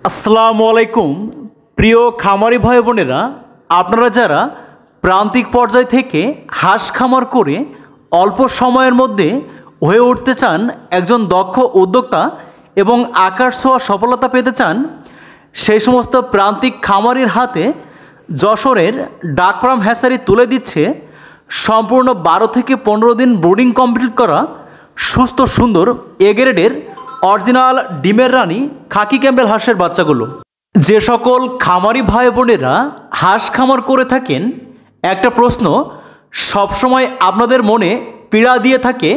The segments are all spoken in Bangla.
আসসালামু আলাইকুম প্রিয় খামারি ভাই বোনেরা, আপনারা যারা প্রান্তিক পর্যায় থেকে হাঁস খামার করে অল্প সময়ের মধ্যে হয়ে উঠতে চান একজন দক্ষ উদ্যোক্তা এবং আকাশ ছোঁয়া সফলতা পেতে চান, সেই সমস্ত প্রান্তিক খামারির হাতে যশোরের ডাক ফার্ম হ্যাচারি তুলে দিচ্ছে সম্পূর্ণ 12 থেকে 15 দিন ব্রুডিং কমপ্লিট করা সুস্থ সুন্দর এ গ্রেডের অরিজিনাল ডিমের রানী খাকি ক্যাম্বেল হাঁসের বাচ্চাগুলো। যে সকল খামারি ভাই বোনেরা হাঁস খামার করে থাকেন, একটা প্রশ্ন সবসময় আপনাদের মনে পীড়া দিয়ে থাকে,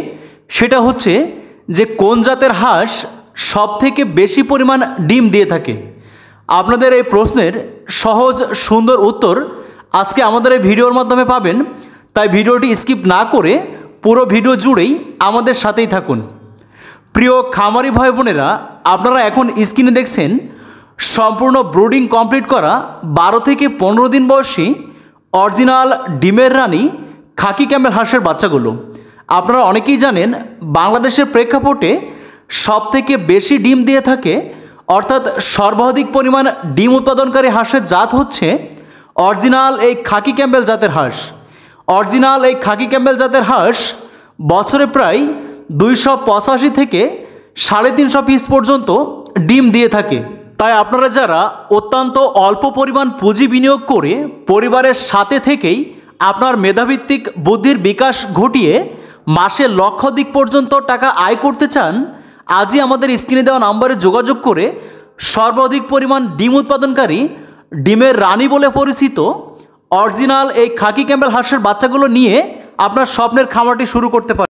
সেটা হচ্ছে যে কোন জাতের হাঁস সবথেকে বেশি পরিমাণ ডিম দিয়ে থাকে। আপনাদের এই প্রশ্নের সহজ সুন্দর উত্তর আজকে আমাদের এই ভিডিওর মাধ্যমে পাবেন, তাই ভিডিওটি স্কিপ না করে পুরো ভিডিও জুড়েই আমাদের সাথেই থাকুন। প্রিয় খামারি ভাই বোনেরা, আপনারা এখন স্ক্রিনে দেখছেন সম্পূর্ণ ব্রুডিং কমপ্লিট করা 12 থেকে 15 দিন বয়সী অরিজিনাল ডিমের রানী খাকি ক্যাম্বেল হাঁসের বাচ্চাগুলো। আপনারা অনেকেই জানেন বাংলাদেশের প্রেক্ষাপটে সবথেকে বেশি ডিম দিয়ে থাকে, অর্থাৎ সর্বাধিক পরিমাণ ডিম উৎপাদনকারী হাঁসের জাত হচ্ছে অরিজিনাল এই খাকি ক্যাম্বেল জাতের হাঁস। অরিজিনাল এই খাকি ক্যাম্বেল জাতের হাঁস বছরে প্রায় 285 থেকে 350 পিস পর্যন্ত ডিম দিয়ে থাকে। তাই আপনারা যারা অত্যন্ত অল্প পরিমাণ পুঁজি বিনিয়োগ করে পরিবারের সাথে থেকেই আপনার মেধাভিত্তিক বুদ্ধির বিকাশ ঘটিয়ে মাসে লক্ষাধিক পর্যন্ত টাকা আয় করতে চান, আজই আমাদের স্ক্রিনে দেওয়া নম্বরে যোগাযোগ করে সর্বাধিক পরিমাণ ডিম উৎপাদনকারী ডিমের রানী বলে পরিচিত অরিজিনাল এই খাকি ক্যাম্বেল হাঁসের বাচ্চাগুলো নিয়ে আপনার স্বপ্নের খামারটি শুরু করতে পারেন।